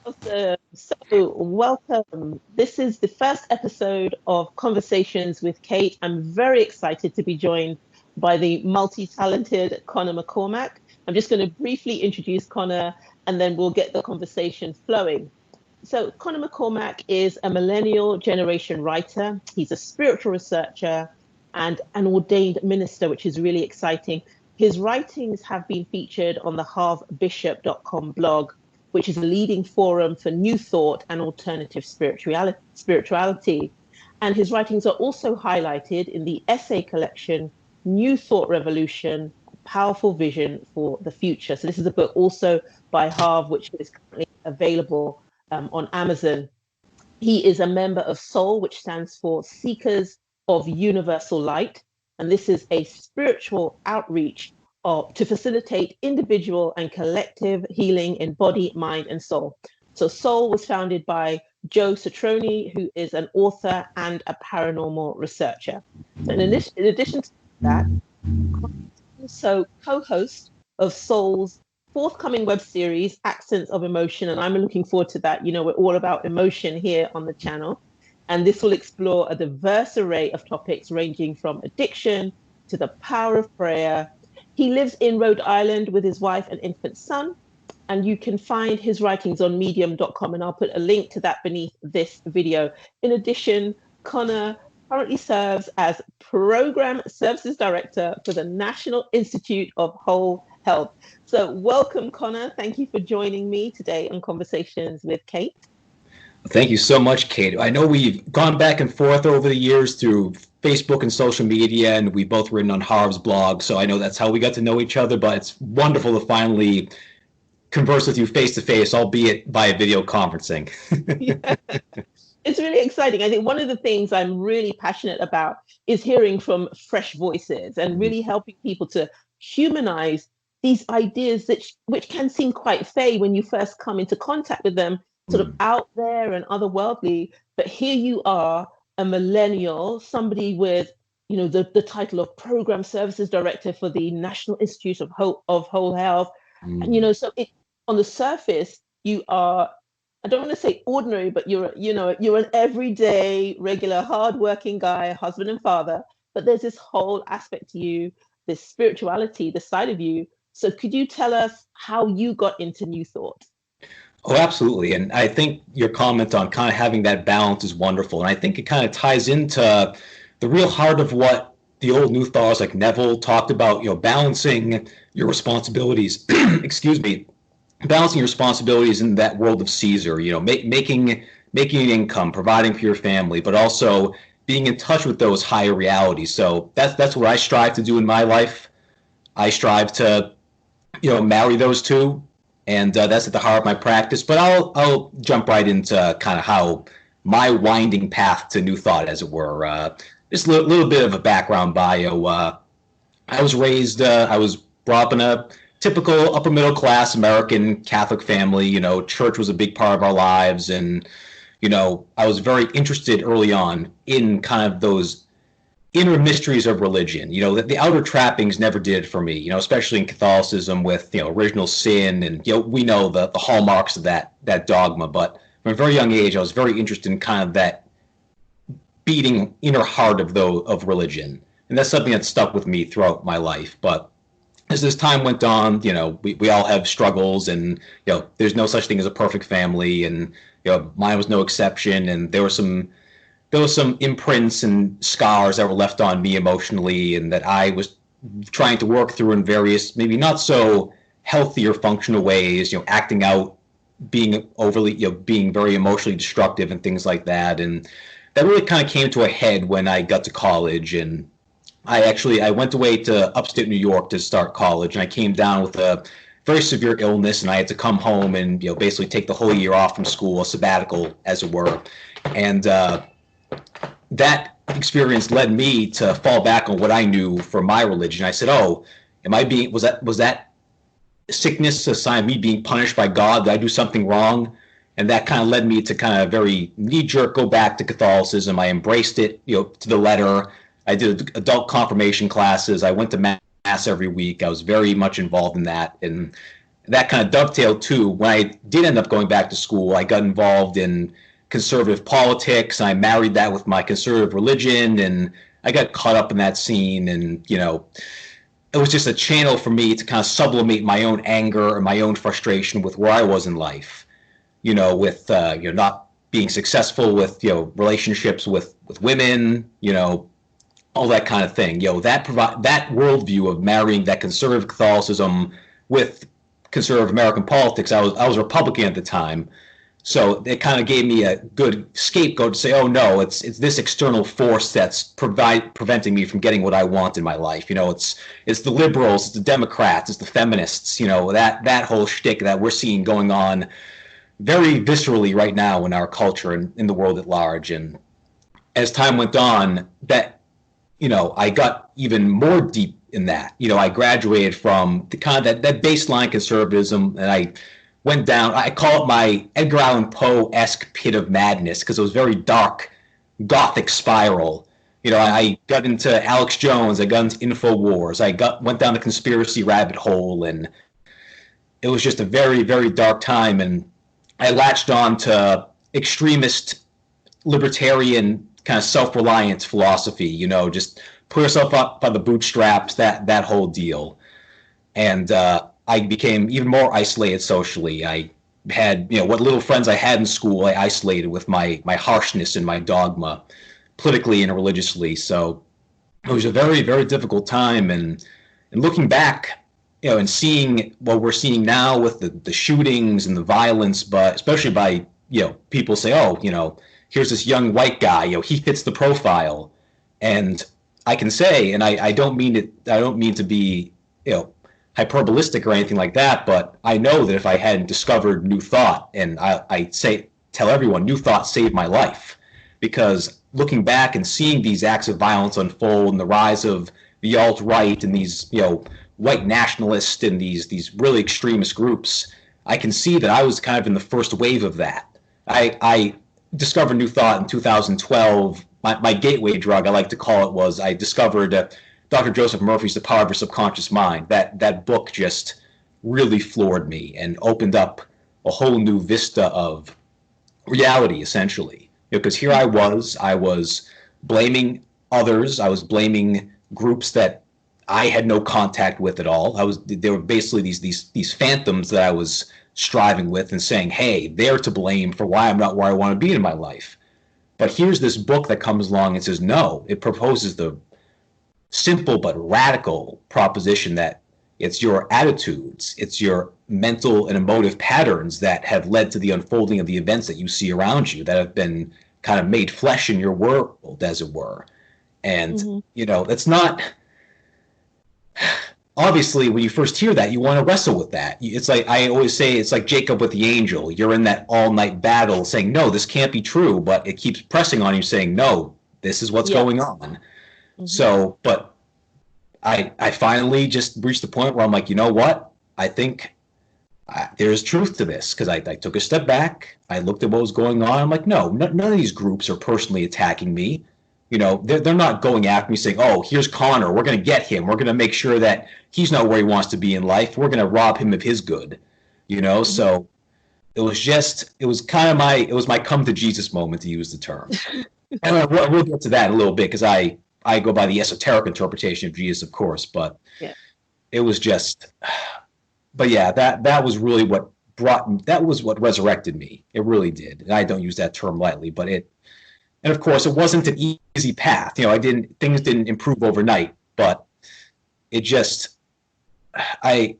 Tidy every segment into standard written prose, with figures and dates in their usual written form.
Awesome. So, welcome. This is the first episode of Conversations with Kate. I'm very excited to be joined by the multi-talented Conor MacCormack. I'm just going to briefly introduce Conor and then we'll get the conversation flowing. So, Conor MacCormack is a millennial generation writer. He's a spiritual researcher and an ordained minister, which is really exciting. His writings have been featured on the harvbishop.com blog, which is a leading forum for new thought and alternative spirituality. And his writings are also highlighted in the essay collection, New Thought Revolution, Powerful Vision for the Future. So this is a book also by Harv, which is currently available on Amazon. He is a member of S.O.U.L, which stands for Seekers of Universal Light. And this is a spiritual outreach to facilitate individual and collective healing in body, mind, and soul. So S.O.U.L was founded by Joe Cetrone, who is an author and a paranormal researcher. So in addition to that, also co-host of S.O.U.L's forthcoming web series, Accents of Emotion, and I'm looking forward to that. You know, we're all about emotion here on the channel. And this will explore a diverse array of topics ranging from addiction to the power of prayer. He lives in Rhode Island with his wife and infant son, and you can find his writings on medium.com, and I'll put a link to that beneath this video. In addition, Conor currently serves as Program Services Director for the National Institute of Whole Health. So welcome, Conor. Thank you for joining me today on Conversations with Kate. Thank you so much, Kate. I know we've gone back and forth over the years through Facebook and social media, and we've both written on Harv's blog, so I know that's how we got to know each other, but it's wonderful to finally converse with you face-to-face, albeit by video conferencing. Yeah. It's really exciting. I think one of the things I'm really passionate about is hearing from fresh voices and really helping people to humanize these ideas which can seem quite fey when you first come into contact with them, sort of out there and otherworldly, but here you are, a millennial, somebody with, you know, the title of Program Services Director for the National Institute of Whole Health. And, you know, so on the surface, you are, I don't want to say ordinary, but you're an everyday, regular, hardworking guy, husband and father, but there's this whole aspect to you, this spirituality, the side of you. So could you tell us how you got into New Thought? Oh, absolutely. And I think your comment on kind of having that balance is wonderful. And I think it kind of ties into the real heart of what the old New Thoughts like Neville talked about, you know, balancing your responsibilities, balancing your responsibilities in that world of Caesar, you know, making an income, providing for your family, but also being in touch with those higher realities. So that's what I strive to do in my life. I strive to, you know, marry those two. And that's at the heart of my practice. But I'll jump right into kind of how my winding path to New Thought, as it were. Just a little bit of a background bio. I was brought up in a typical upper middle class American Catholic family. You know, church was a big part of our lives, and you know, I was very interested early on in kind of those inner mysteries of religion. You know, that the outer trappings never did for me, you know, especially in Catholicism with, you know, original sin, and, you know, we know the hallmarks of that dogma. But from a very young age, I was very interested in kind of that beating inner heart of religion. And that's something that stuck with me throughout my life. But as this time went on, you know, we all have struggles, and, you know, there's no such thing as a perfect family, and, you know, mine was no exception. And there was some imprints and scars that were left on me emotionally, and that I was trying to work through in various, maybe not so healthy or functional ways, you know, acting out, being overly, you know, being very emotionally destructive and things like that. And that really kind of came to a head when I got to college. And I went away to upstate New York to start college, and I came down with a very severe illness, and I had to come home and, you know, basically take the whole year off from school, a sabbatical, as it were. And that experience led me to fall back on what I knew for my religion. I said, "Oh, was that sickness a sign of me being punished by God? Did I do something wrong?" And that kind of led me to kind of very knee-jerk go back to Catholicism. I embraced it, you know, to the letter. I did adult confirmation classes. I went to mass every week. I was very much involved in that. And that kind of dovetailed too. When I did end up going back to school, I got involved in conservative politics. I married that with my conservative religion, and I got caught up in that scene. And, it was just a channel for me to kind of sublimate my own anger and my own frustration with where I was in life, with, not being successful with, relationships with women, all that kind of thing. That worldview of marrying that conservative Catholicism with conservative American politics. I was a Republican at the time, so it kind of gave me a good scapegoat to say, oh no, it's this external force that's preventing me from getting what I want in my life. It's the liberals, it's the Democrats, it's the feminists. That whole shtick that we're seeing going on very viscerally right now in our culture and in the world at large. And as time went on, that I got even more deep in that. I graduated from the kind of that baseline conservatism, and I went down. I call it my Edgar Allan Poe-esque pit of madness because it was very dark, gothic spiral. I got into Alex Jones, I got into InfoWars, went down the conspiracy rabbit hole, and it was just a very, very dark time. And I latched on to extremist, libertarian, kind of self-reliance philosophy, just pull yourself up by the bootstraps, that whole deal. And I became even more isolated socially. I had, what little friends I had in school, I isolated with my harshness and my dogma, politically and religiously. So it was a very, very difficult time. And looking back, and seeing what we're seeing now with the shootings and the violence, but especially by, people say, oh, here's this young white guy, he fits the profile. And I can say, and I don't mean to be, hyperbolistic or anything like that, but I know that if I hadn't discovered New Thought, and I tell everyone, New Thought saved my life, because looking back and seeing these acts of violence unfold and the rise of the alt-right and these, white nationalists and these really extremist groups, I can see that I was kind of in the first wave of that. I discovered New Thought in 2012. My gateway drug, I like to call it, was I discovered Dr. Joseph Murphy's The Power of Your Subconscious Mind. That book just really floored me and opened up a whole new vista of reality, essentially. Because here I was blaming others. I was blaming groups that I had no contact with at all. They were basically these phantoms that I was striving with and saying, hey, they're to blame for why I'm not where I want to be in my life. But here's this book that comes along and says, no, it proposes the simple but radical proposition that it's your attitudes, it's your mental and emotive patterns that have led to the unfolding of the events that you see around you, that have been kind of made flesh in your world, as it were. And, it's not... Obviously, when you first hear that, you want to wrestle with that. It's like, I always say, it's like Jacob with the angel. You're in that all-night battle saying, no, this can't be true, but it keeps pressing on you saying, no, this is what's going on. Mm-hmm. So, but I finally just reached the point where I'm like, you know what? I think there's truth to this, because I took a step back. I looked at what was going on. I'm like, no, none of these groups are personally attacking me. They're not going after me saying, oh, here's Conor, we're going to get him. We're going to make sure that he's not where he wants to be in life. We're going to rob him of his good, Mm-hmm. So it was my come to Jesus moment, to use the term. And we'll get to that in a little bit, because I go by the esoteric interpretation of Jesus, of course, but it was just, but yeah, that was really what resurrected me. It really did. And I don't use that term lightly, but and of course, it wasn't an easy path. Things didn't improve overnight, but it just, I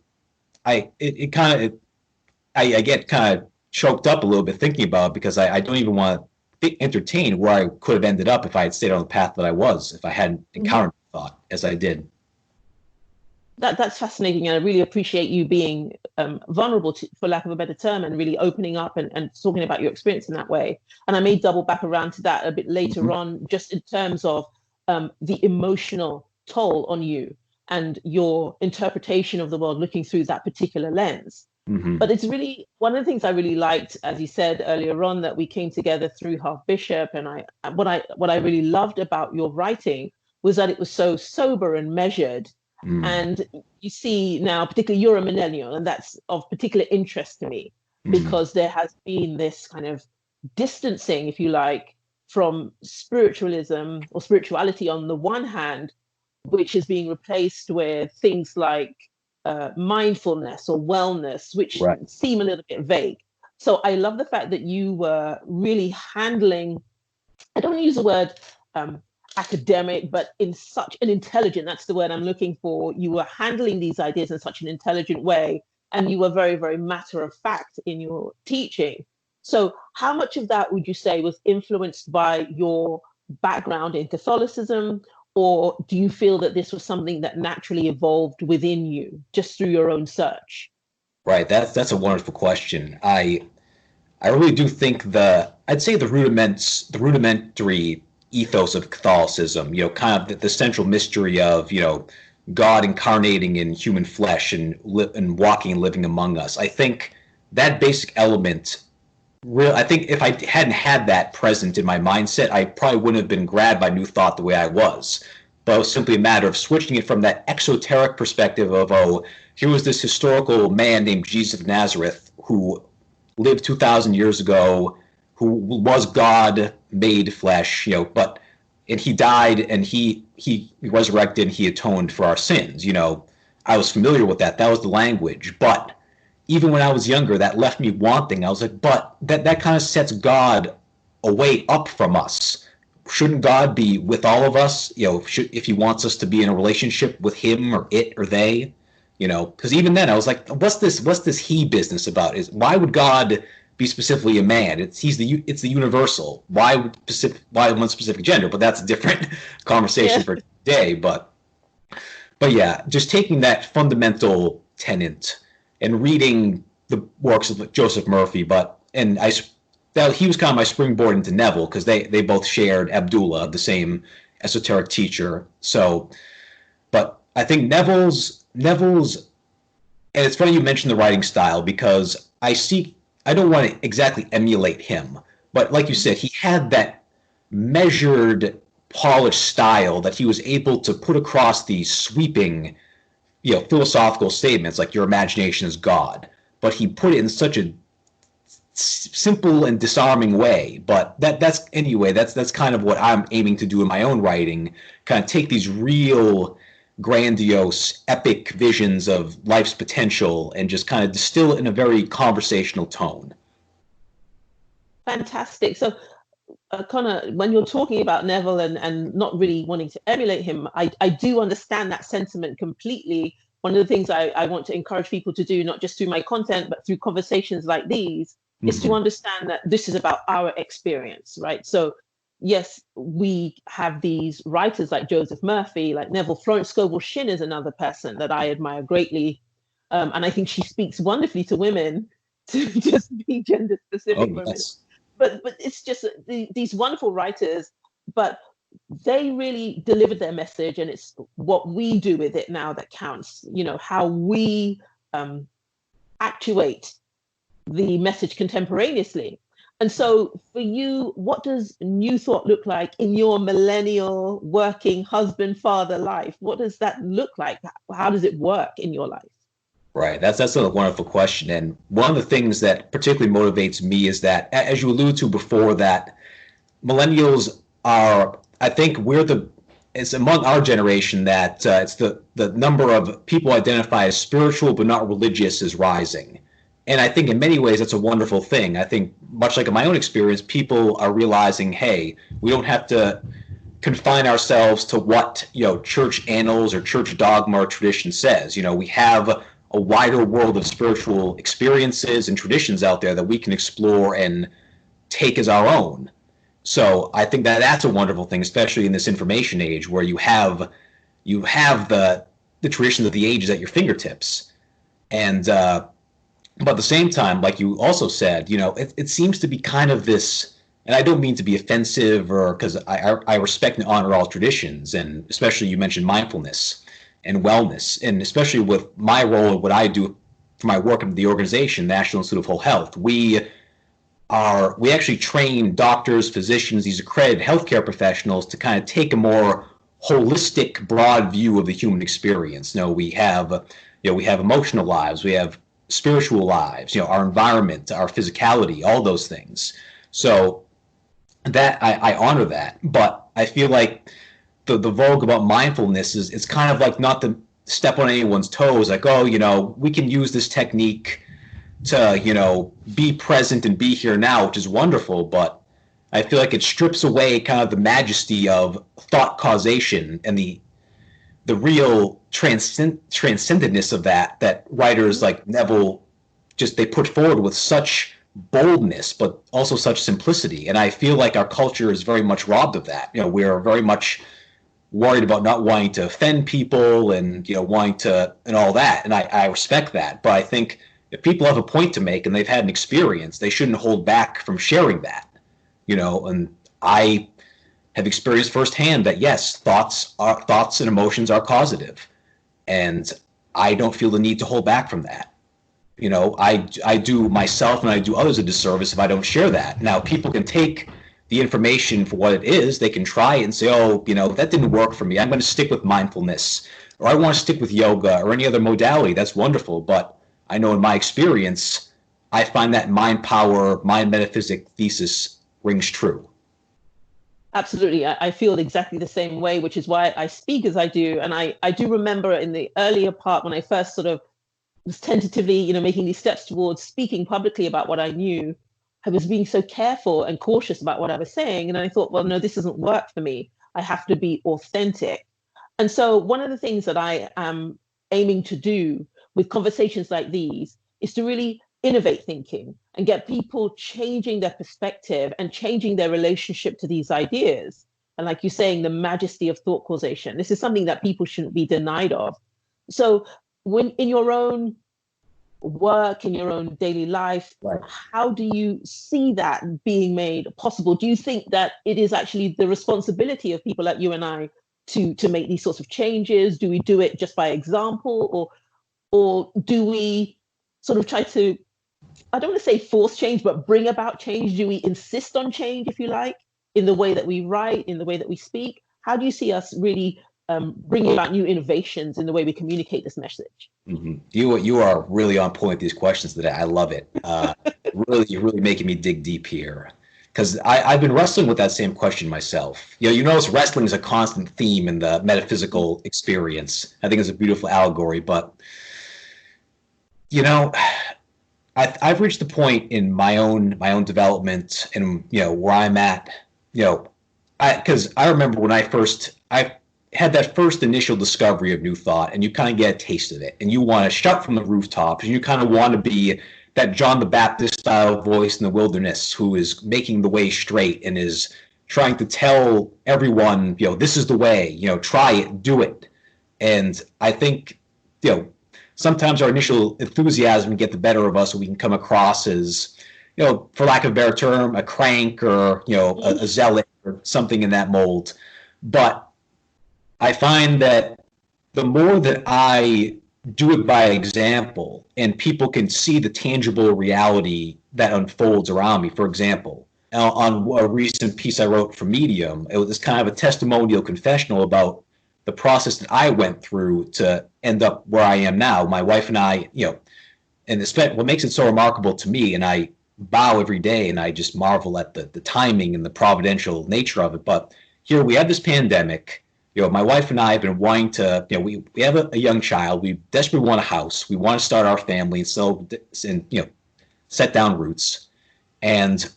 get kind of choked up a little bit thinking about it, because I don't even want to entertain where I could have ended up if I had stayed on the path that I was, if I hadn't encountered thought as I did. That's fascinating, and I really appreciate you being vulnerable, for lack of a better term, and really opening up and talking about your experience in that way. And I may double back around to that a bit later on, just in terms of the emotional toll on you and your interpretation of the world looking through that particular lens. Mm-hmm. But it's really one of the things I really liked, as you said earlier on, that we came together through Harv Bishop, and what I really loved about your writing was that it was so sober and measured. And you see now, particularly you're a millennial, and that's of particular interest to me because there has been this kind of distancing, if you like, from spiritualism or spirituality on the one hand, which is being replaced with things like mindfulness or wellness, which Right. seem a little bit vague. So I love the fact that you were really handling, I don't want to use the word academic, but in such an intelligent, that's the word I'm looking for. You were handling these ideas in such an intelligent way, and you were very, very matter of fact in your teaching. So how much of that would you say was influenced by your background in Catholicism, or do you feel that this was something that naturally evolved within you just through your own search? Right. That's a wonderful question. I really do think I'd say the rudimentary ethos of Catholicism, kind of the central mystery of, God incarnating in human flesh and walking and living among us. I think that basic element, I think if I hadn't had that present in my mindset, I probably wouldn't have been grabbed by New Thought the way I was. But it was simply a matter of switching it from that exoteric perspective of, oh, here was this historical man named Jesus of Nazareth who lived 2,000 years ago, who was God made flesh, and he died and he resurrected and he atoned for our sins. I was familiar with that. That was the language. But even when I was younger, that left me wanting. I was like, but that kind of sets God away up from us. Shouldn't God be with all of us? If he wants us to be in a relationship with him or it or they, because even then I was like, what's this he business about? Why would God be specifically a man? It's the universal. Why one specific gender? But that's a different conversation for today. But yeah, just taking that fundamental tenet and reading the works of Joseph Murphy, he was kind of my springboard into Neville because they both shared Abdullah, the same esoteric teacher. So, but I think Neville's, and it's funny you mentioned the writing style because I don't want to exactly emulate him, but like you said, he had that measured, polished style that he was able to put across these sweeping, philosophical statements like your imagination is God, but he put it in such a simple and disarming way. But that's kind of what I'm aiming to do in my own writing, kind of take these real grandiose epic visions of life's potential and just kind of distill it in a very conversational tone. Fantastic. So Conor, when you're talking about Neville and not really wanting to emulate him, I do understand that sentiment completely. One of the things I want to encourage people to do, not just through my content, but through conversations like these, is to understand that this is about our experience, right? So yes, we have these writers like Joseph Murphy, like Neville. Florence Scovel Shinn is another person that I admire greatly. And I think she speaks wonderfully to women, to just be gender specific women. Yes. But it's just these wonderful writers, but they really delivered their message, and it's what we do with it now that counts. How we actuate the message contemporaneously. And so for you, what does New Thought look like in your millennial working husband, father life? What does that look like? How does it work in your life? Right. That's a wonderful question. And one of the things that particularly motivates me is that, as you alluded to before, that millennials are, I think it's among our generation that it's the number of people identify as spiritual but not religious is rising. And I think in many ways that's a wonderful thing. I think much like in my own experience, people are realizing, hey, we don't have to confine ourselves to what, church annals or church dogma or tradition says. We have a wider world of spiritual experiences and traditions out there that we can explore and take as our own. So I think that that's a wonderful thing, especially in this information age where you have the traditions of the ages at your fingertips. And but at the same time, like you also said, it seems to be kind of this, and I don't mean to be offensive or because I respect and honor all traditions, and especially you mentioned mindfulness and wellness, and especially with my role and what I do for my work in the organization, National Institute of Whole Health, we actually train doctors, physicians, these accredited healthcare professionals to kind of take a more holistic, broad view of the human experience. We have emotional lives, we have spiritual lives, our environment, our physicality, all those things. So that I honor that, but I feel like the vogue about mindfulness is, it's kind of like not to step on anyone's toes, like, oh, we can use this technique to, be present and be here now, which is wonderful, but I feel like it strips away kind of the majesty of thought causation and the real transcendentness of that writers like Neville they put forward with such boldness, but also such simplicity. And I feel like our culture is very much robbed of that. We're very much worried about not wanting to offend people and, wanting to, and all that. And I respect that. But I think if people have a point to make and they've had an experience, they shouldn't hold back from sharing that, and I have experienced firsthand that, yes, thoughts and emotions are causative. And I don't feel the need to hold back from that. I do myself and I do others a disservice if I don't share that. Now, people can take the information for what it is. They can try it and say, oh, that didn't work for me. I'm going to stick with mindfulness, or I want to stick with yoga or any other modality. That's wonderful. But I know in my experience, I find that mind power, mind metaphysic thesis rings true. Absolutely. I feel exactly the same way, which is why I speak as I do. And I do remember in the earlier part when I first sort of was tentatively, making these steps towards speaking publicly about what I knew, I was being so careful and cautious about what I was saying. And I thought, well, no, this doesn't work for me. I have to be authentic. And so one of the things that I am aiming to do with conversations like these is to really innovate thinking and get people changing their perspective and changing their relationship to these ideas. And like you're saying, the majesty of thought causation. This is something that people shouldn't be denied of. So when in your own work, in your own daily life, right, how do you see that being made possible? Do you think that it is actually the responsibility of people like you and I to make these sorts of changes? Do we do it just by example, or do we sort of try to, I don't want to say force change, but bring about change? Do we insist on change, if you like, in the way that we write, in the way that we speak? How do you see us really bringing about new innovations in the way we communicate this message? Mm-hmm. You are really on point with these questions today. I love it. You're really making me dig deep here, because I've been wrestling with that same question myself. You notice wrestling is a constant theme in the metaphysical experience. I think it's a beautiful allegory, but I've reached the point in my own development and where I'm at. Because I remember when I had that first initial discovery of new thought, and you kind of get a taste of it, and you want to shout from the rooftops, and you kind of want to be that John the Baptist style voice in the wilderness who is making the way straight and is trying to tell everyone, this is the way, try it, do it. And I think, sometimes our initial enthusiasm can get the better of us, and we can come across as, for lack of a better term, a crank or, a zealot or something in that mold. But I find that the more that I do it by example and people can see the tangible reality that unfolds around me. For example, on a recent piece I wrote for Medium, it was kind of a testimonial confessional about the process that I went through to end up where I am now. My wife and I, and what makes it so remarkable to me, and I bow every day and I just marvel at the timing and the providential nature of it. But here we have this pandemic. My wife and I have been wanting to, we have a young child. We desperately want a house. We want to start our family and set down roots. And,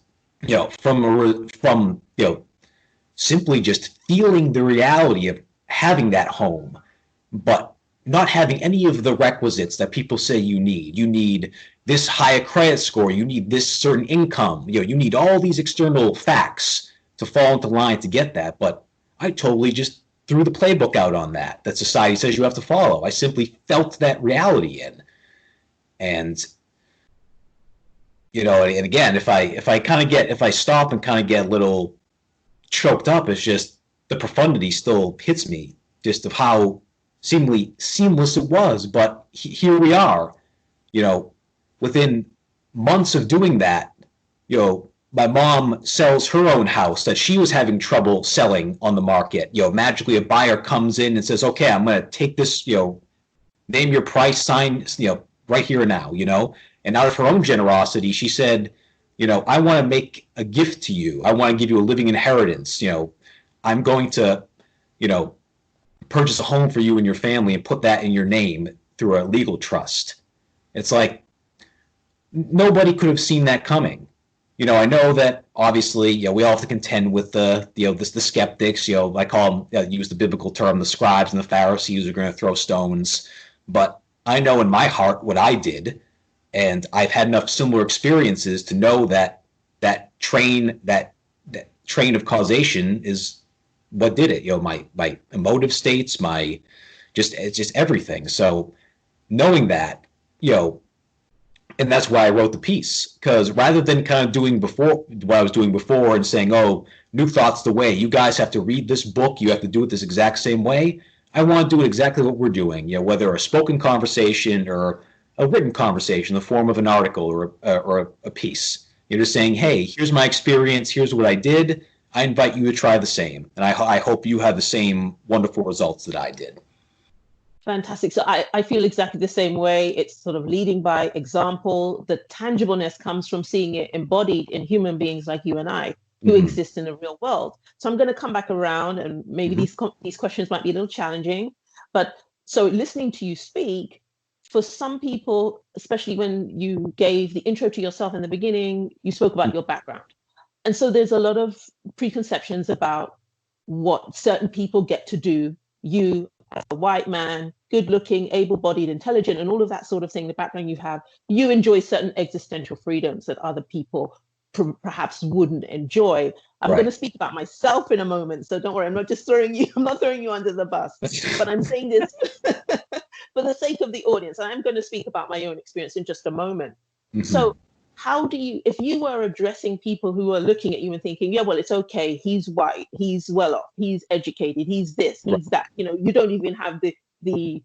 from simply just feeling the reality of having that home, but not having any of the requisites that people say you need. You need this higher credit score. You need this certain income. You need all these external facts to fall into line to get that. But I totally just threw the playbook out on that society says you have to follow. I simply felt that reality in. And, and again, if I stop and kind of get a little choked up, it's just the profundity still hits me just of how seemingly seamless it was. But here we are, within months of doing that, my mom sells her own house that she was having trouble selling on the market. Magically a buyer comes in and says, okay, I'm going to take this, name your price, sign, right here and now, and out of her own generosity, she said, I want to make a gift to you. I want to give you a living inheritance. I'm going to, purchase a home for you and your family and put that in your name through a legal trust. It's like nobody could have seen that coming. I know that obviously, we all have to contend with the skeptics. I call them, use the biblical term, the scribes and the Pharisees are going to throw stones. But I know in my heart what I did, and I've had enough similar experiences to know that that train of causation is what did it. My emotive states, it's just everything. So knowing that, and that's why I wrote the piece, because rather than kind of doing what I was doing before and saying, oh, New Thought's the way, you guys have to read this book, you have to do it this exact same way, I want to do exactly what we're doing, whether a spoken conversation or a written conversation in the form of an article or a piece. You're just saying, hey, here's my experience, here's what I did, I invite you to try the same. And I hope you have the same wonderful results that I did. Fantastic. So I feel exactly the same way. It's sort of leading by example. The tangibleness comes from seeing it embodied in human beings like you and I who exist in the real world. So I'm going to come back around, and maybe these questions might be a little challenging. But so listening to you speak, for some people, especially when you gave the intro to yourself in the beginning, you spoke about your background. And so there's a lot of preconceptions about what certain people get to do. You, as a white man, good looking, able-bodied, intelligent, and all of that sort of thing, the background you have, you enjoy certain existential freedoms that other people perhaps wouldn't enjoy. I'm going to speak about myself in a moment, so don't worry, I'm not throwing you under the bus, but I'm saying this for the sake of the audience. I'm going to speak about my own experience in just a moment. So how do you, if you were addressing people who are looking at you and thinking, yeah, well, it's okay, he's white, he's well off, he's educated, he's this, he's that, you don't even have the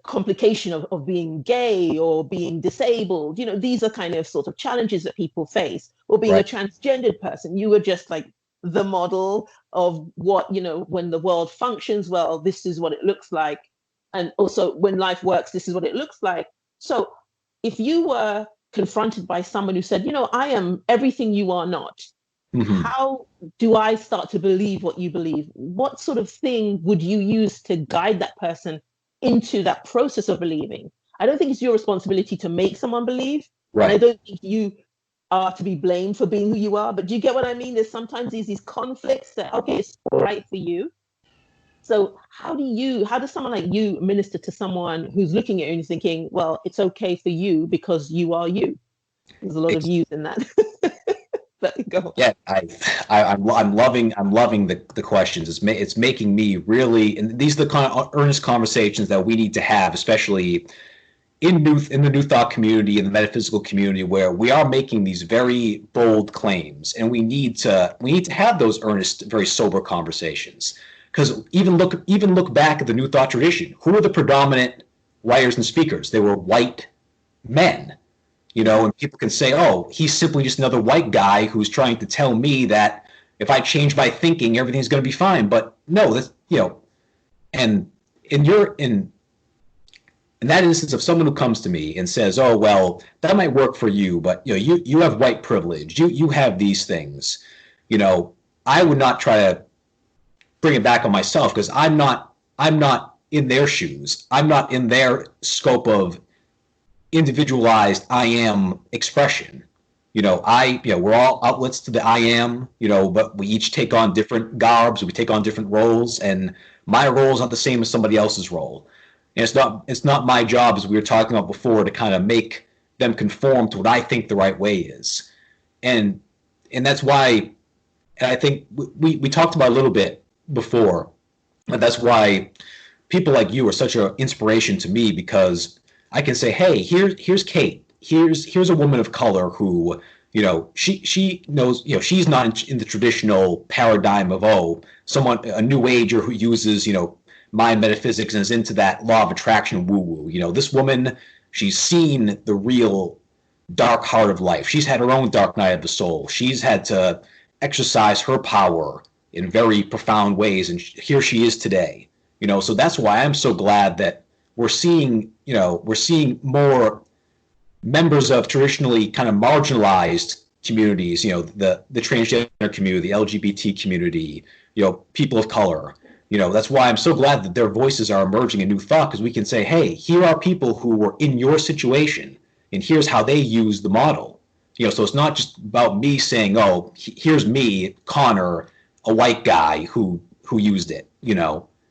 complication of being gay or being disabled, these are kind of sort of challenges that people face, or being a transgendered person. You were just like the model of what, when the world functions well, this is what it looks like. And also when life works, this is what it looks like. So if you were confronted by someone who said, I am everything you are not, how do I start to believe what you believe? What sort of thing would you use to guide that person into that process of believing? I don't think it's your responsibility to make someone believe. And I don't think you are to be blamed for being who you are. But do you get what I mean? There's sometimes these conflicts that, okay, it's all right for you. So how does someone like you minister to someone who's looking at you and thinking, well, it's okay for you because you are you? There's a lot of yous in that. But go. Yeah, I'm loving the questions. It's making me really, and these are the kind of earnest conversations that we need to have, especially in the New Thought community, in the metaphysical community, where we are making these very bold claims, and we need to have those earnest, very sober conversations. Because even look back at the New Thought tradition. Who were the predominant writers and speakers? They were white men. And people can say, oh, he's simply just another white guy who's trying to tell me that if I change my thinking, everything's going to be fine. But no, that's, and in that instance of someone who comes to me and says, oh, well, that might work for you, but you have white privilege. You have these things. I would not try to bring it back on myself, because I'm not in their shoes. I'm not in their scope of individualized I am expression. We're all outlets to the I am, but we each take on different garbs, we take on different roles, and my role is not the same as somebody else's role. And it's not my job, as we were talking about before, to kind of make them conform to what I think the right way is. And that's why, and I think we talked about a little bit before, but that's why people like you are such an inspiration to me, because I can say, hey, here's Kate. Here's a woman of color who, she knows, she's not in the traditional paradigm of, a new ager who uses, mind metaphysics and is into that law of attraction woo-woo. This woman, she's seen the real dark heart of life. She's had her own dark night of the soul. She's had to exercise her power in very profound ways, and here she is today. So that's why I'm so glad that we're seeing more members of traditionally kind of marginalized communities, the transgender community, the LGBT community, people of color. That's why I'm so glad that their voices are emerging in New Thought, because we can say, hey, here are people who were in your situation, and here's how they use the model. So it's not just about me saying, oh, here's me, Conor, a white guy who used it.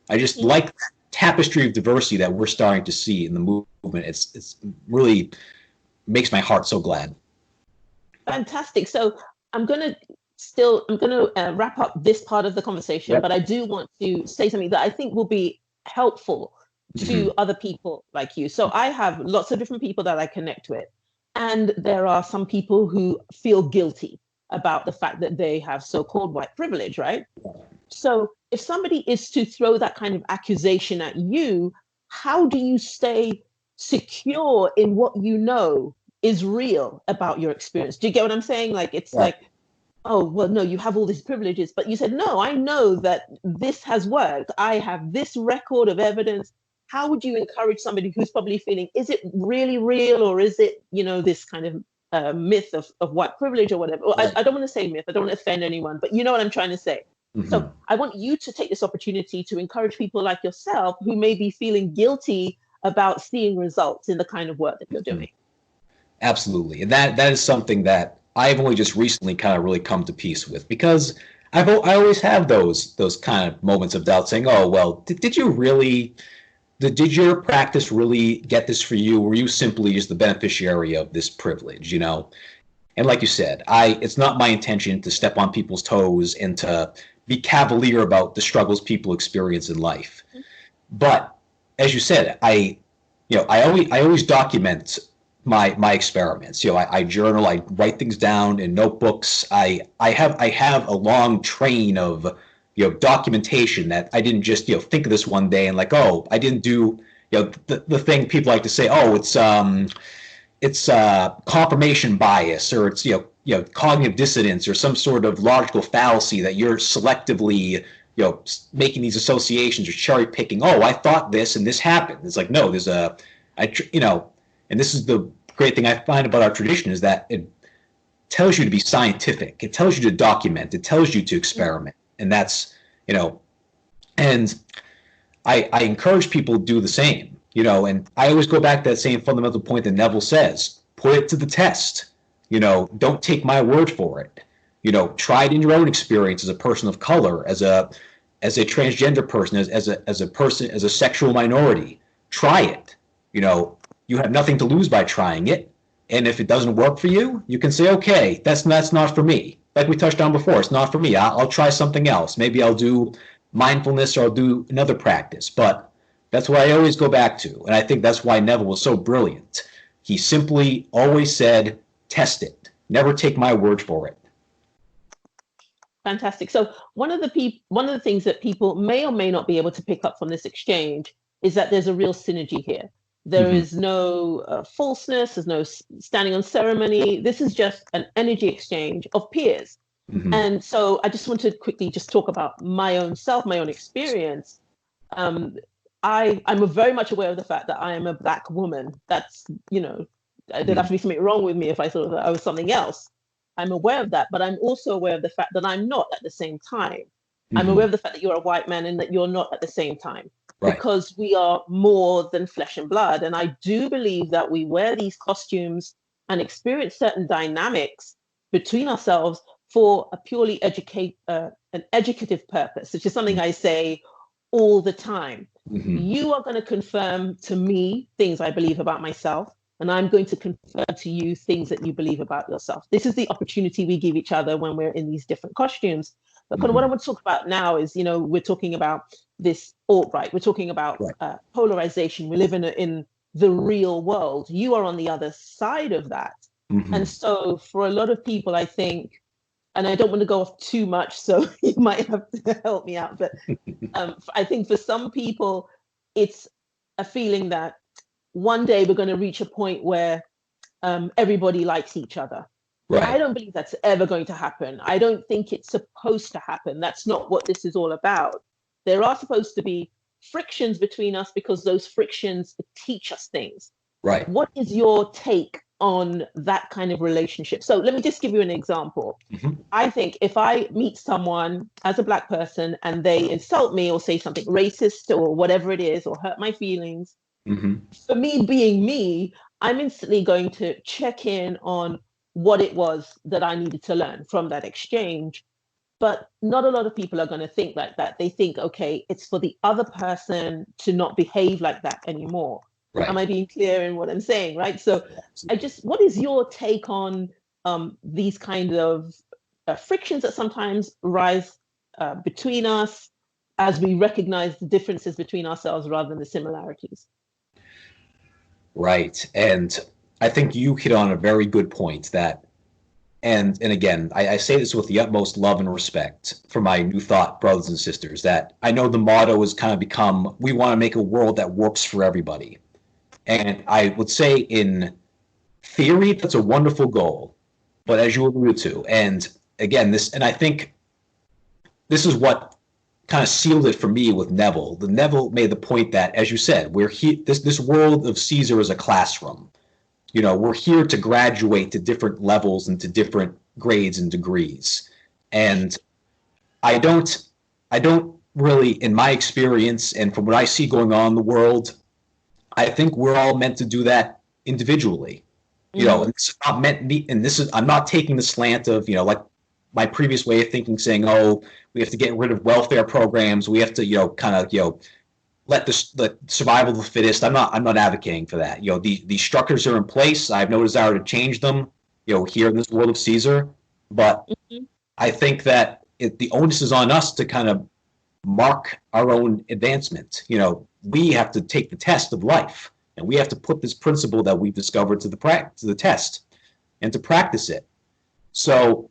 I just like that tapestry of diversity that we're starting to see in the movement. It's really makes my heart so glad. Fantastic. So I'm going to wrap up this part of the conversation, yep. But I do want to say something that I think will be helpful to other people like you. So I have lots of different people that I connect with, and there are some people who feel guilty about the fact that they have so-called white privilege, right? So if somebody is to throw that kind of accusation at you, how do you stay secure in what you know is real about your experience? Do you get what I'm saying? Like, it's like, oh, well, no, you have all these privileges, but you said, no, I know that this has worked. I have this record of evidence. How would you encourage somebody who's probably feeling, is it really real, or is it, this kind of myth of white privilege or whatever? Well, I don't want to say myth. I don't want to offend anyone, but you know what I'm trying to say. So I want you to take this opportunity to encourage people like yourself who may be feeling guilty about seeing results in the kind of work that you're doing. Absolutely. And that is something that I've only just recently kind of really come to peace with, because I always have those kind of moments of doubt, saying, oh, well, did you really, did your practice really get this for you? Or were you simply just the beneficiary of this privilege, And like you said, it's not my intention to step on people's toes and to be cavalier about the struggles people experience in life. But as you said, I always document my experiments. I journal, I write things down in notebooks. I have a long train of documentation that I didn't just think of this one day and like, oh, I didn't do the thing people like to say, oh, it's confirmation bias, or it's cognitive dissonance, or some sort of logical fallacy that you're selectively making these associations or cherry picking. Oh, I thought this and this happened. It's like, no, there's and this is the great thing I find about our tradition, is that it tells you to be scientific. It tells you to document. It tells you to experiment. And that's, and I encourage people to do the same, and I always go back to that same fundamental point that Neville says, put it to the test. Don't take my word for it. Try it in your own experience as a person of color, as a transgender person, as a person, as a sexual minority. Try it. You have nothing to lose by trying it. And if it doesn't work for you, you can say, okay, that's not for me. Like we touched on before, it's not for me. I'll try something else. Maybe I'll do mindfulness, or I'll do another practice. But that's what I always go back to. And I think that's why Neville was so brilliant. He simply always said, test it. Never take my word for it. Fantastic. So one of the things that people may or may not be able to pick up from this exchange is that there's a real synergy here. There is no falseness. There's no standing on ceremony. This is just an energy exchange of peers. And so I just want to quickly just talk about my own self, my own experience. I'm very much aware of the fact that I am a Black woman. That's, there'd have to be something wrong with me if I thought that I was something else. I'm aware of that, but I'm also aware of the fact that I'm not at the same time. I'm aware of the fact that you're a white man and that you're not at the same time. Right. Because we are more than flesh and blood. And I do believe that we wear these costumes and experience certain dynamics between ourselves for a purely an educative purpose, which is something I say all the time. You are going to confirm to me things I believe about myself, and I'm going to confirm to you things that you believe about yourself. This is the opportunity we give each other when we're in these different costumes. But what I want to talk about now is, we're talking about this alt-right. We're talking about polarization. We live in the real world. You are on the other side of that. And so for a lot of people, I think, and I don't want to go off too much, so you might have to help me out. But I think for some people, it's a feeling that one day we're going to reach a point where everybody likes each other. Right. I don't believe that's ever going to happen. I don't think it's supposed to happen. That's not what this is all about. There are supposed to be frictions between us because those frictions teach us things. Right. What is your take on that kind of relationship? So let me just give you an example. Mm-hmm. I think if I meet someone as a Black person and they insult me or say something racist or whatever it is or hurt my feelings, Mm-hmm. for me being me, I'm instantly going to check in on what it was that I needed to learn from that exchange. But not a lot of people are going to think like that. They think, okay, it's for the other person to not behave like that anymore. Right. Am I being clear in what I'm saying? Right. So what is your take on these kind of frictions that sometimes rise between us as we recognize the differences between ourselves rather than the similarities? Right. And I think you hit on a very good point that, and again, I say this with the utmost love and respect for my New Thought brothers and sisters, that I know the motto has kind of become, we want to make a world that works for everybody. And I would say in theory, that's a wonderful goal. But as you alluded to, and again, and I think this is what kind of sealed it for me with Neville. The Neville made the point that, as you said, we're here. This world of Caesar is a classroom. We're here to graduate to different levels and to different grades and degrees. And I don't really, in my experience and from what I see going on in the world, I think we're all meant to do that individually. And this is not meant, and this is, I'm not taking the slant of, like my previous way of thinking, saying, oh, we have to get rid of welfare programs. We have to, kind of, let the survival of the fittest. I'm not advocating for that. These structures are in place. I have no desire to change them, here in this world of Caesar. But I think that the onus is on us to kind of mark our own advancement. We have to take the test of life, and we have to put this principle that we've discovered to the test and to practice it. So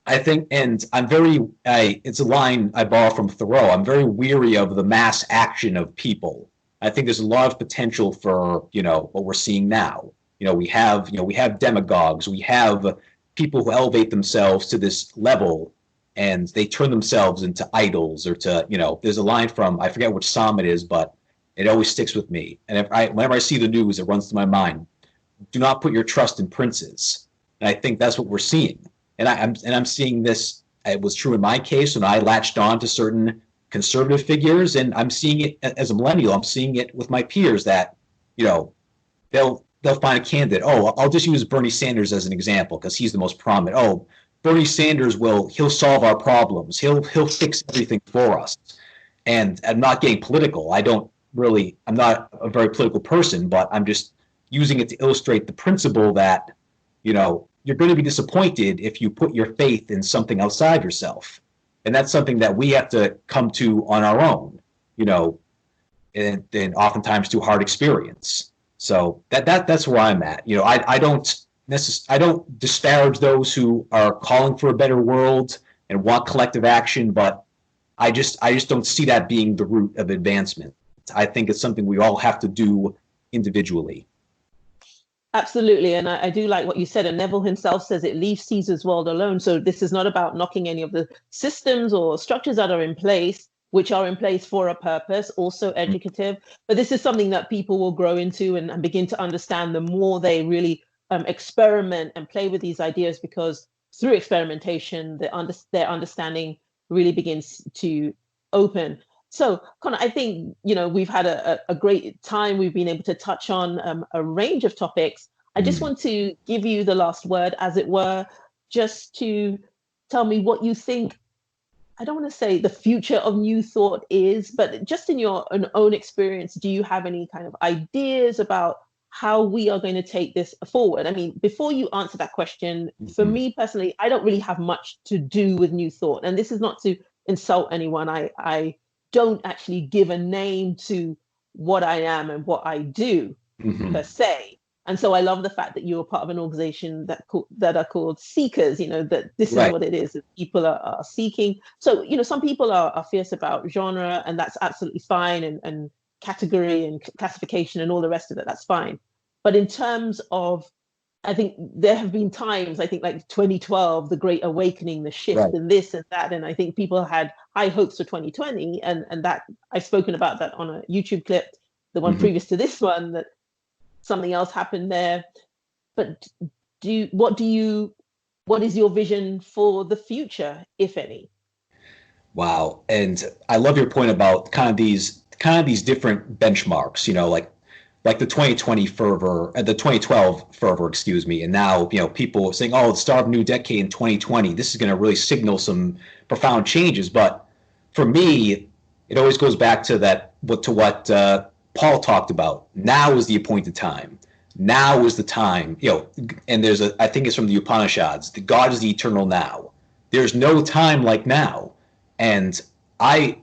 I think, and it's a line I borrow from Thoreau. I'm very weary of the mass action of people. I think there's a lot of potential for, what we're seeing now. We have demagogues, we have people who elevate themselves to this level and they turn themselves into idols or to, there's a line from, I forget which Psalm it is, but it always sticks with me. And whenever I see the news, it runs through my mind. Do not put your trust in princes. And I think that's what we're seeing. And I'm seeing this. It was true in my case when I latched on to certain conservative figures, and I'm seeing it as a millennial. I'm seeing it with my peers that, they'll find a candidate. Oh, I'll just use Bernie Sanders as an example because he's the most prominent. Oh, Bernie Sanders he'll solve our problems. He'll fix everything for us. And I'm not getting political. I'm not a very political person, but I'm just using it to illustrate the principle that, you're going to be disappointed if you put your faith in something outside yourself. And that's something that we have to come to on our own, and oftentimes through hard experience. So that's where I'm at. I don't disparage those who are calling for a better world and want collective action, but I just don't see that being the root of advancement. I think it's something we all have to do individually. Absolutely. And I do like what you said. And Neville himself says it leaves Caesar's world alone. So this is not about knocking any of the systems or structures that are in place, which are in place for a purpose, also educative. But this is something that people will grow into and begin to understand the more they really experiment and play with these ideas, because through experimentation, their understanding really begins to open. So, Conor, I think, we've had a great time. We've been able to touch on a range of topics. I just want to give you the last word, as it were, just to tell me what you think. I don't want to say the future of New Thought is, but just in your own experience, do you have any kind of ideas about how we are going to take this forward? I mean, before you answer that question, for me personally, I don't really have much to do with New Thought. And this is not to insult anyone. I don't actually give a name to what I am and what I do per se. And so I love the fact that you're part of an organization that are called seekers, that this is what it is. People are seeking. So, some people are fierce about genre, and that's absolutely fine, and category and classification and all the rest of it, that's fine. But in terms of I think there have been times, I think like 2012, the Great Awakening, the shift Right. and this and that. And I think people had high hopes for 2020. And that I've spoken about that on a YouTube clip, the one Mhm. previous to this one, that something else happened there. But what is your vision for the future, if any? Wow. And I love your point about kind of these different benchmarks, like the 2020 fervor, the 2012 fervor, excuse me. And now, people saying, oh, the start of a new decade in 2020, this is going to really signal some profound changes. But for me, it always goes back to what Paul talked about. Now is the appointed time. Now is the time, and I think it's from the Upanishads, the God is the eternal now. There's no time like now. And I,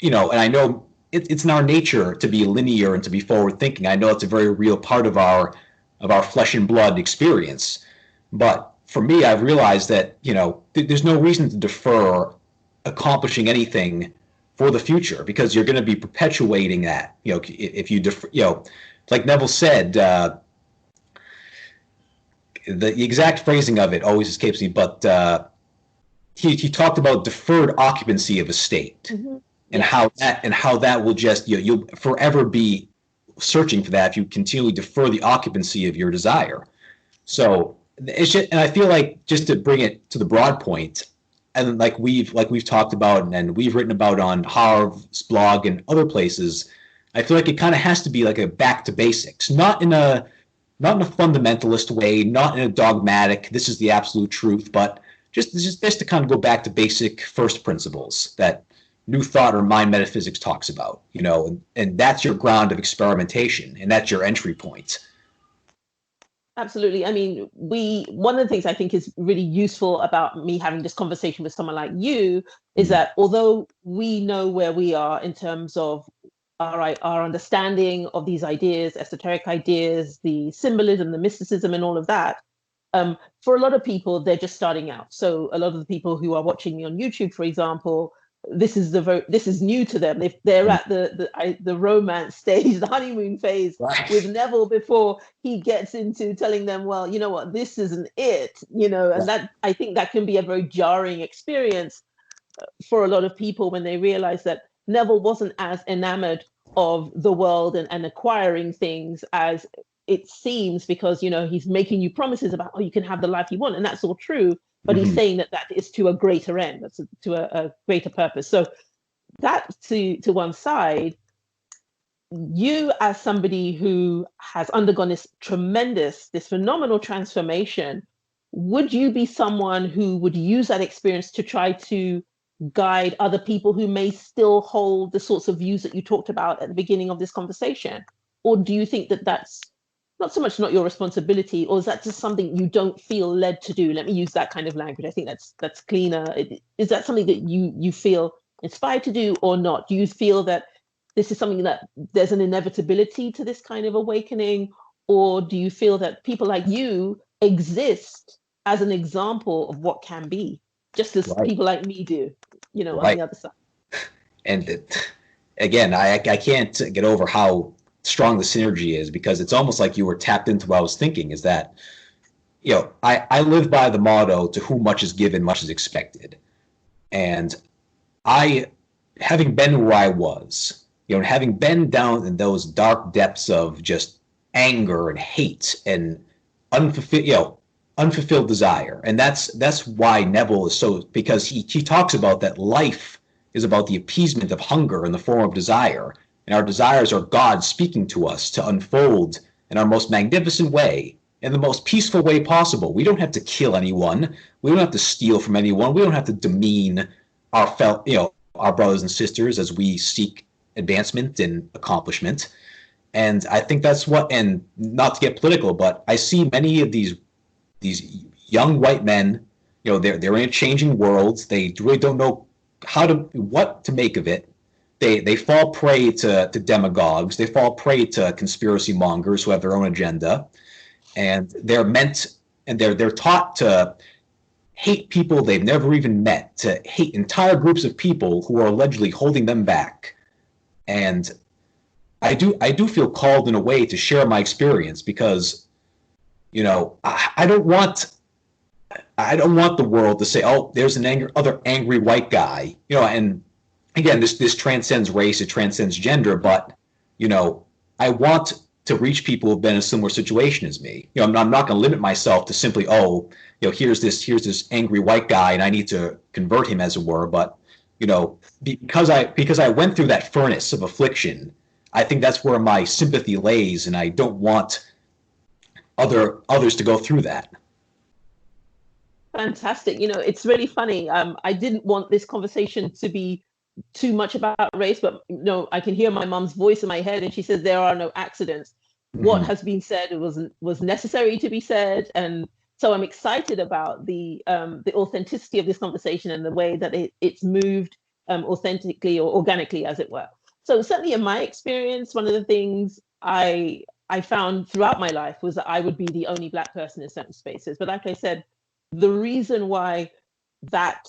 and I know it's in our nature to be linear and to be forward thinking. I know it's a very real part of our flesh and blood experience. But for me, I've realized that, there's no reason to defer accomplishing anything for the future, because you're going to be perpetuating that. If you defer, like Neville said, the exact phrasing of it always escapes me, but he talked about deferred occupancy of a state. Mm-hmm. And how that will just, you'll forever be searching for that if you continually defer the occupancy of your desire. So it's just, and I feel like, just to bring it to the broad point, and like we've talked about and we've written about on Harv's blog and other places, I feel like it kind of has to be like a back to basics, not in a fundamentalist way, not in a dogmatic, this is the absolute truth, but just to kind of go back to basic first principles that New Thought or mind metaphysics talks about, and that's your ground of experimentation, and that's your entry point. Absolutely. I mean, one of the things I think is really useful about me having this conversation with someone like you is that although we know where we are in terms of our understanding of these ideas, esoteric ideas, the symbolism, the mysticism, and all of that, for a lot of people, they're just starting out. So a lot of the people who are watching me on YouTube, for example, this is new to them. They're at the romance stage, the honeymoon phase, Right. with Neville before he gets into telling them, well, you know what, this isn't it, and that, I think that can be a very jarring experience for a lot of people when they realize that Neville wasn't as enamored of the world and acquiring things as it seems, because he's making you promises about, oh, you can have the life you want, and that's all true, but he's saying that is to a greater end, that's to a greater purpose. So that to one side, you as somebody who has undergone this phenomenal transformation, would you be someone who would use that experience to try to guide other people who may still hold the sorts of views that you talked about at the beginning of this conversation? Or do you think that that's not your responsibility, or is that just something you don't feel led to do? Let me use that kind of language. I think that's cleaner. Is that something that you feel inspired to do or not? Do you feel that this is something that there's an inevitability to this kind of awakening, or do you feel that people like you exist as an example of what can be, just as people like me do, on the other side? And again, I can't get over how strong the synergy is, because it's almost like you were tapped into what I was thinking, is that, I live by the motto, to whom much is given, much is expected. And having been where I was, having been down in those dark depths of just anger and hate and unfulfilled desire. And that's why Neville is so, because he talks about that life is about the appeasement of hunger in the form of desire. And our desires are God speaking to us to unfold in our most magnificent way, in the most peaceful way possible. We don't have to kill anyone. We don't have to steal from anyone. We don't have to demean our brothers and sisters as we seek advancement and accomplishment. And I think that's and not to get political, but I see many of these young white men, they're in a changing world. They really don't know what to make of it. They fall prey to demagogues. They fall prey to conspiracy mongers who have their own agenda, and they're taught to hate people they've never even met, to hate entire groups of people who are allegedly holding them back. And I do feel called in a way to share my experience, because I don't want the world to say, oh, there's an other angry white guy, and again, this transcends race, it transcends gender, but I want to reach people who've been in a similar situation as me. I'm not going to limit myself to simply, oh, here's this angry white guy, and I need to convert him, as it were. But because I went through that furnace of affliction, I think that's where my sympathy lays, and I don't want others to go through that. Fantastic. It's really funny. I didn't want this conversation to be too much about race, but I can hear my mom's voice in my head, and she says there are no accidents. What has been said was necessary to be said, and so I'm excited about the authenticity of this conversation and the way that it's moved authentically or organically, as it were. So certainly in my experience, one of the things I found throughout my life was that I would be the only Black person in certain spaces. But like I said, the reason why that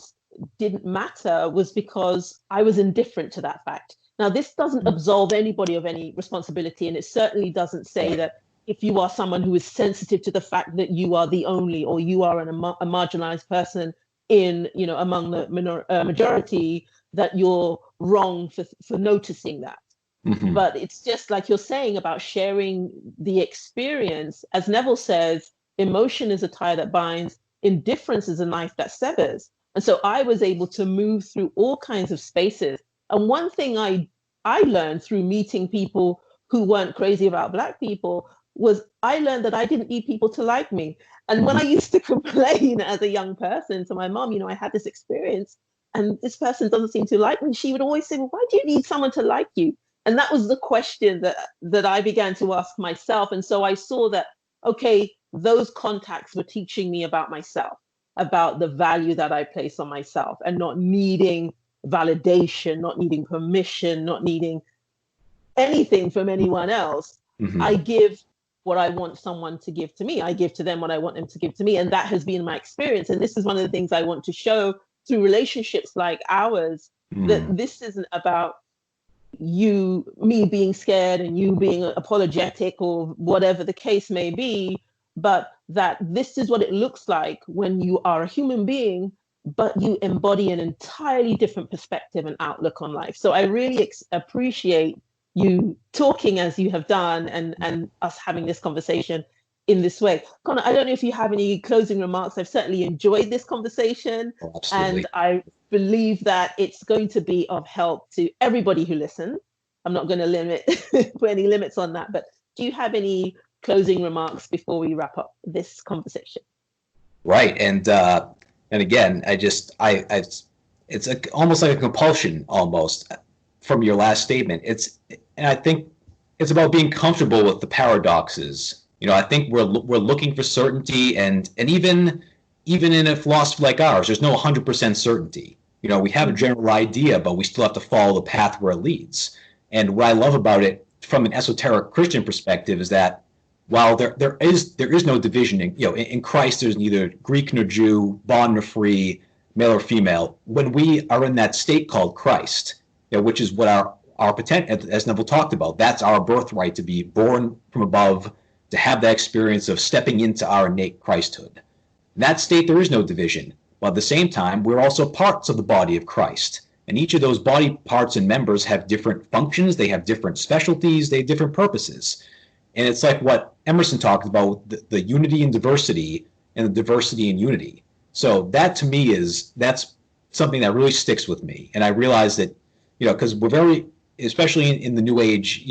didn't matter was because I was indifferent to that fact. Now, this doesn't absolve anybody of any responsibility, and it certainly doesn't say that if you are someone who is sensitive to the fact that you are the only, or you are a marginalized person in, among the majority, that you're wrong for noticing that. But it's just like you're saying about sharing the experience. As Neville says, emotion is a tie that binds, indifference is a knife that severs. And so I was able to move through all kinds of spaces. And one thing I learned through meeting people who weren't crazy about Black people was I learned that I didn't need people to like me. And when I used to complain as a young person to my mom, I had this experience and this person doesn't seem to like me, she would always say, well, why do you need someone to like you? And that was the question that I began to ask myself. And so I saw that, okay, those contacts were teaching me about myself, about the value that I place on myself, and not needing validation, not needing permission, not needing anything from anyone else. I give what I want someone to give to me. I give to them what I want them to give to me. And that has been my experience. And this is one of the things I want to show through relationships like ours, that this isn't about me being scared and you being apologetic or whatever the case may be, but that this is what it looks like when you are a human being, but you embody an entirely different perspective and outlook on life. So I really appreciate you talking as you have done, and us having this conversation in this way. Conor, I don't know if you have any closing remarks. I've certainly enjoyed this conversation. Absolutely. And I believe that it's going to be of help to everybody who listens. I'm not going to put any limits on that, but do you have any closing remarks before we wrap up this conversation? Right. And again, it's almost like a compulsion almost from your last statement. And I think it's about being comfortable with the paradoxes. I think we're looking for certainty, and even in a philosophy like ours, there's no 100% certainty. We have a general idea, but we still have to follow the path where it leads. And what I love about it from an esoteric Christian perspective is that while there is no division in Christ, there's neither Greek nor Jew, bond nor free, male or female. When we are in that state called Christ, which is what our potential, as Neville talked about, that's our birthright, to be born from above, to have that experience of stepping into our innate Christhood. In that state, there is no division. But at the same time, we're also parts of the body of Christ. And each of those body parts and members have different functions, they have different specialties, they have different purposes. And it's like what Emerson talked about, the unity and diversity, and the diversity and unity. So that to me that's something that really sticks with me. And I realize that, because we're very, especially in the New Age,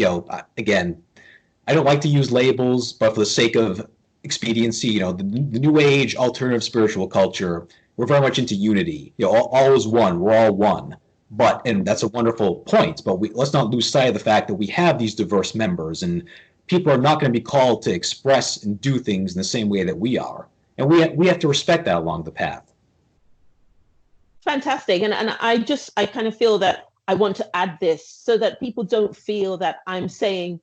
again, I don't like to use labels, but for the sake of expediency, the New Age alternative spiritual culture, we're very much into unity. All is one. We're all one. And that's a wonderful point. But let's not lose sight of the fact that we have these diverse members, and people are not going to be called to express and do things in the same way that we are. And we have to respect that along the path. Fantastic. And I kind of feel that I want to add this so that people don't feel that I'm saying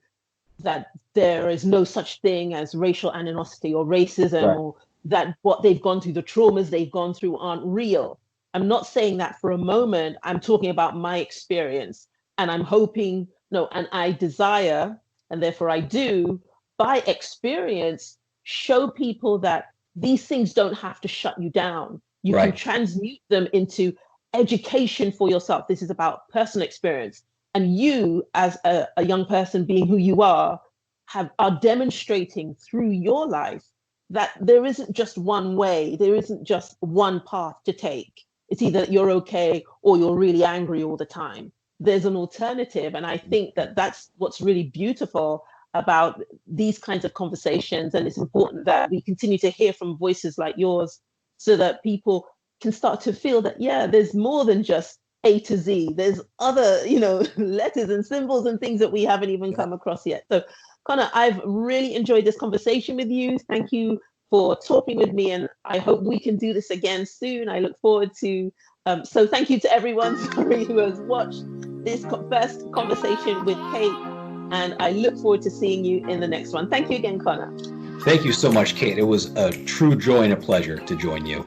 that there is no such thing as racial animosity or racism, right, or that what they've gone through, the traumas they've gone through aren't real. I'm not saying that for a moment. I'm talking about my experience, and I'm hoping, and I desire, and therefore I do, by experience, show people that these things don't have to shut you down. You Right. can transmute them into education for yourself. This is about personal experience. And you, as a young person, being who you are demonstrating through your life that there isn't just one way, there isn't just one path to take. It's either you're okay or you're really angry all the time. There's an alternative. And I think that that's what's really beautiful about these kinds of conversations. And it's important that we continue to hear from voices like yours so that people can start to feel that, yeah, there's more than just A to Z. There's other, letters and symbols and things that we haven't even come across yet. So, Conor, I've really enjoyed this conversation with you. Thank you for talking with me, and I hope we can do this again soon. I look forward to, so thank you to everyone who has watched this first conversation with Kate, and I look forward to seeing you in the next one. Thank you again, Conor. Thank you so much, Kate. It was a true joy and a pleasure to join you.